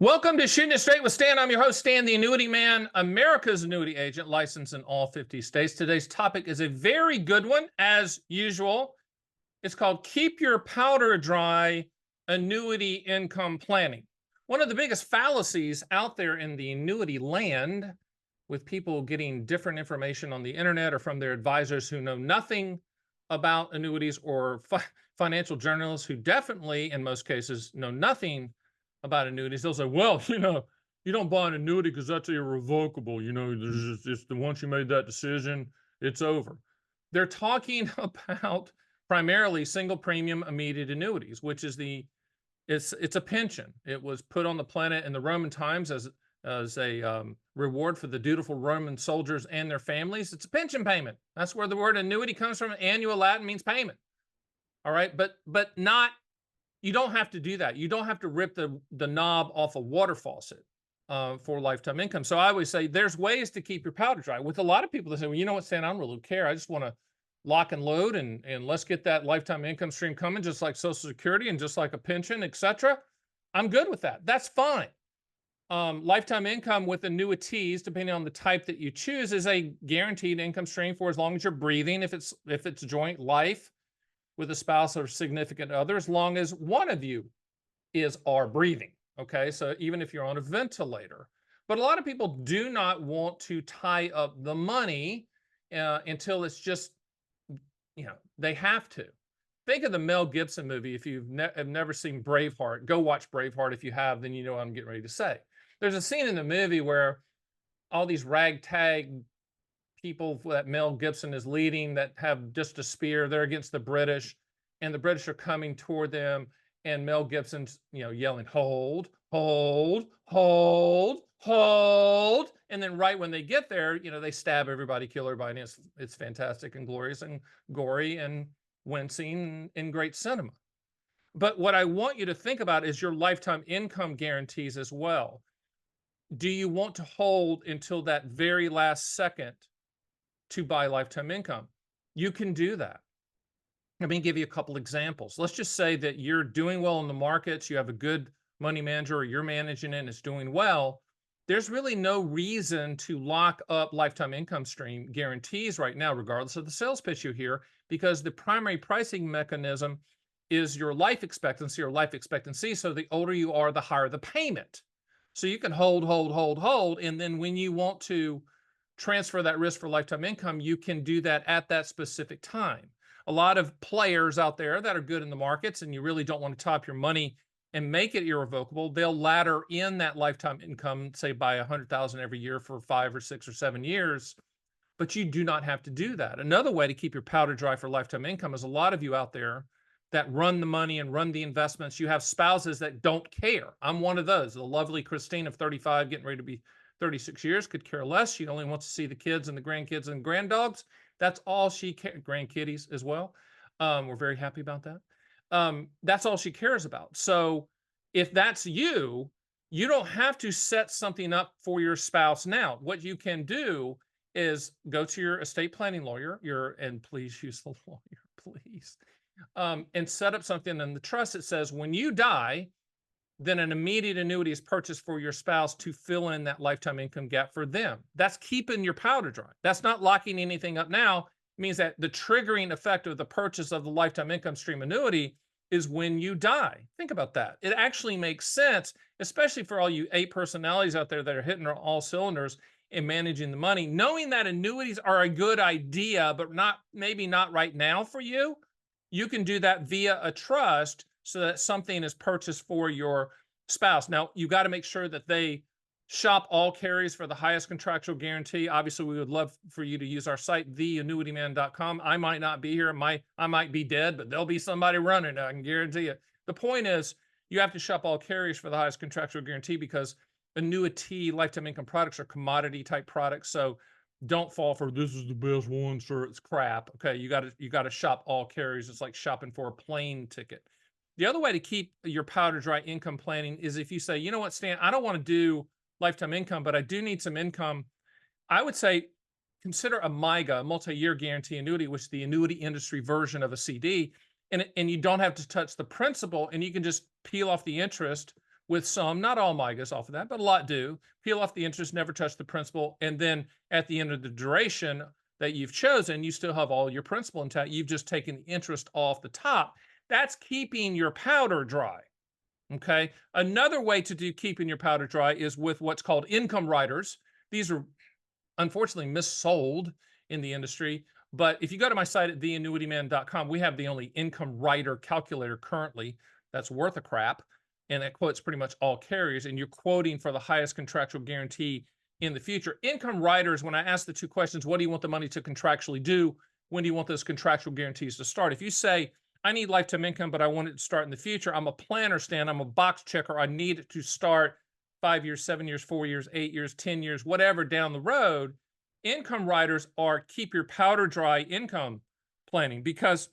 Welcome to Shooting It Straight with Stan. I'm your host, Stan, the Annuity Man, America's annuity agent, licensed in all 50 states. Today's topic is a very good one, as usual. It's called Keep Your Powder Dry Annuity Income Planning. One of the biggest fallacies out there in the annuity land, with people getting different information on the internet or from their advisors who know nothing about annuities, or financial journalists who definitely, in most cases, know nothing about annuities. They'll say, well, you don't buy an annuity because that's irrevocable. There's just once you made that decision, it's over. They're talking about primarily single premium immediate annuities, which is it's a pension. It was put on the planet in the Roman times as a reward for the dutiful Roman soldiers and their families. It's a pension payment. That's where the word annuity comes from. Annua Latin means payment. All right, but not. You don't have to do that. You don't have to rip the knob off a water faucet for lifetime income. So I always say there's ways to keep your powder dry. With a lot of people that say, well, you know what, Stan, I don't really care. I just want to lock and load and let's get that lifetime income stream coming, just like Social Security and just like a pension, etc. I'm good with that. That's fine. Lifetime income with annuities, depending on the type that you choose, is a guaranteed income stream for as long as you're breathing. If it's joint life with a spouse or significant other, as long as one of you are breathing. Okay, so even if you're on a ventilator. But a lot of people do not want to tie up the money until it's just, they have to. Think of the Mel Gibson movie. If you've have never seen Braveheart, go watch Braveheart. If you have, then you know what I'm getting ready to say. There's a scene in the movie where all these ragtag people that Mel Gibson is leading that have just a spear, they're against the British, and the British are coming toward them, and Mel Gibson's, yelling, hold, hold, hold, hold. And then right when they get there, they stab everybody, kill everybody. And it's fantastic and glorious and gory and wincing in great cinema. But what I want you to think about is your lifetime income guarantees as well. Do you want to hold until that very last second to buy lifetime income? You can do that. Let me give you a couple examples. Let's just say that you're doing well in the markets, you have a good money manager, or you're managing it and it's doing well. There's really no reason to lock up lifetime income stream guarantees right now, regardless of the sales pitch you hear, because the primary pricing mechanism is your life expectancy or life expectancy. So the older you are, the higher the payment. So you can hold, and then when you want to transfer that risk for lifetime income, you can do that at that specific time. A lot of players out there that are good in the markets and you really don't want to top your money and make it irrevocable, they'll ladder in that lifetime income, say by 100,000 every year for 5 or 6 or 7 years, but you do not have to do that. Another way to keep your powder dry for lifetime income is a lot of you out there that run the money and run the investments. You have spouses that don't care. I'm one of those. The lovely Christine of 35, getting ready to be 36 years, could care less. She only wants to see the kids and the grandkids and granddogs. That's all she cares. Grandkitties as well. We're very happy about that. That's all she cares about. So if that's you, you don't have to set something up for your spouse now. What you can do is go to your estate planning lawyer, and please use the lawyer, please, and set up something in the trust that says when you die, then an immediate annuity is purchased for your spouse to fill in that lifetime income gap for them. That's keeping your powder dry. That's not locking anything up now. It means that the triggering effect of the purchase of the lifetime income stream annuity is when you die. Think about that. It actually makes sense, especially for all you 8 personalities out there that are hitting all cylinders in managing the money, knowing that annuities are a good idea, but maybe not right now for you. You can do that via a trust so that something is purchased for your spouse. Now, you got to make sure that they shop all carriers for the highest contractual guarantee. Obviously, we would love for you to use our site, theannuityman.com. I might not be here. I might be dead, but there'll be somebody running it, I can guarantee you. The point is, you have to shop all carriers for the highest contractual guarantee because annuity lifetime income products are commodity type products. So don't fall for this is the best one, sir. It's crap. Okay, you got to shop all carriers. It's like shopping for a plane ticket. The other way to keep your powder dry income planning is if you say, you know what, Stan, I don't want to do lifetime income, but I do need some income. I would say consider a MIGA, a multi-year guarantee annuity, which is the annuity industry version of a CD. And you don't have to touch the principal, and you can just peel off the interest with some, not all MIGAs off of that, but a lot do. Peel off the interest, never touch the principal. And then at the end of the duration that you've chosen, you still have all your principal intact. You've just taken the interest off the top. That's keeping your powder dry. Okay. Another way to do keeping your powder dry is with what's called income riders. These are unfortunately missold in the industry. But if you go to my site at theannuityman.com, we have the only income rider calculator currently that's worth a crap. And it quotes pretty much all carriers. And you're quoting for the highest contractual guarantee in the future. Income riders, when I ask the two questions, what do you want the money to contractually do? When do you want those contractual guarantees to start? If you say, I need lifetime income, but I want it to start in the future, I'm a planner, Stan, I'm a box checker, I need it to start 5 years, 7 years, 4 years, 8 years, 10 years, whatever down the road. Income riders are keep your powder dry income planning, because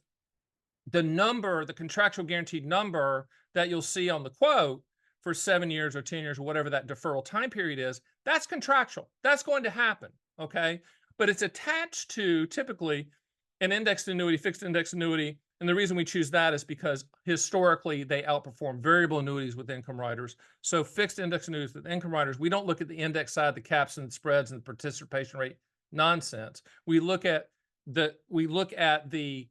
the contractual guaranteed number that you'll see on the quote for 7 years or 10 years or whatever that deferral time period is, that's contractual. That's going to happen, okay? But it's attached to typically an indexed annuity, fixed index annuity. And the reason we choose that is because historically they outperform variable annuities with income riders. So fixed index annuities with income riders, we don't look at the index side, the caps and the spreads and the participation rate nonsense. We look at the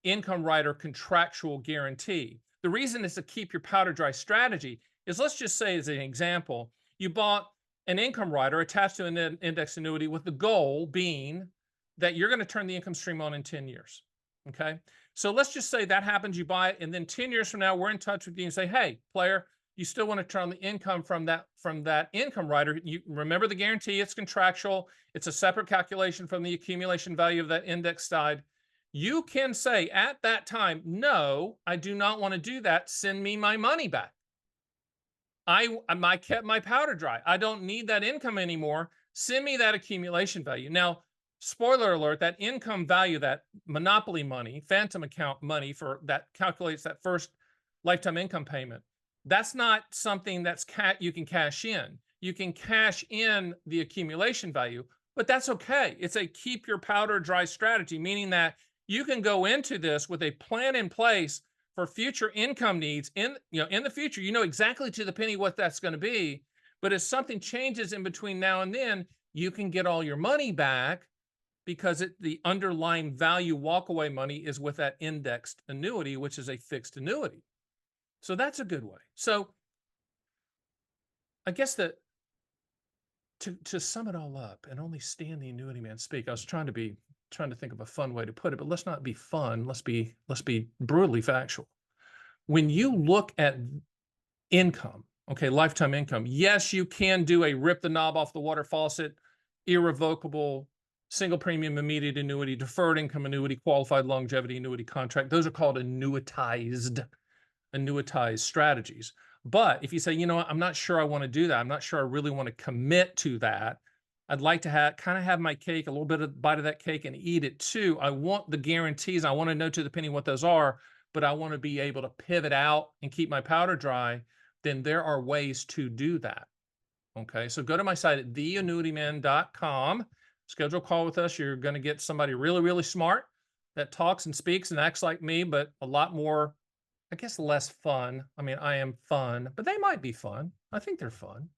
income rider contractual guarantee. The reason it's a keep your powder dry strategy is, let's just say as an example, you bought an income rider attached to an index annuity with the goal being that you're going to turn the income stream on in 10 years. Okay. So let's just say that happens, you buy it, and then 10 years from now, we're in touch with you and say, hey, player, you still want to turn the income from that income rider. You remember the guarantee, it's contractual. It's a separate calculation from the accumulation value of that index side. You can say at that time, no, I do not want to do that. Send me my money back. I kept my powder dry. I don't need that income anymore. Send me that accumulation value. Now, spoiler alert, that income value, that monopoly money, phantom account money for that calculates that first lifetime income payment, that's not something that's you can cash in. You can cash in the accumulation value, but that's okay. It's a keep your powder dry strategy, meaning that you can go into this with a plan in place for future income needs in the future. You know exactly to the penny what that's going to be. But if something changes in between now and then, you can get all your money back, because the underlying value walkaway money is with that indexed annuity, which is a fixed annuity. So that's a good way. So I guess that to sum it all up, and only Stan the Annuity Man speak, I was trying to think of a fun way to put it, but let's not be fun. Let's be brutally factual. When you look at income, okay, lifetime income, yes, you can do a rip the knob off the water faucet, irrevocable, single premium immediate annuity, deferred income annuity, qualified longevity annuity contract. Those are called annuitized strategies. But if you say, you know what, I'm not sure I want to do that, I'm not sure I really want to commit to that, I'd like to have my cake, a little bit of bite of that cake, and eat it too. I want the guarantees. I want to know to the penny what those are, but I want to be able to pivot out and keep my powder dry. Then there are ways to do that. Okay, so go to my site at theannuityman.com. Schedule a call with us. You're going to get somebody really, really smart that talks and speaks and acts like me, but a lot more, I guess, less fun. I mean, I am fun, but they might be fun. I think they're fun.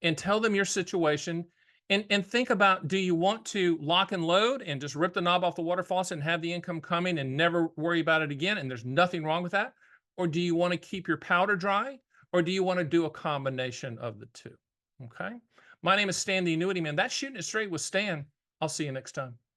And tell them your situation, and think about, do you want to lock and load and just rip the knob off the water faucet and have the income coming and never worry about it again? And there's nothing wrong with that. Or do you want to keep your powder dry? Or do you want to do a combination of the two? Okay. My name is Stan the Annuity Man. That's Shooting It Straight with Stan. I'll see you next time.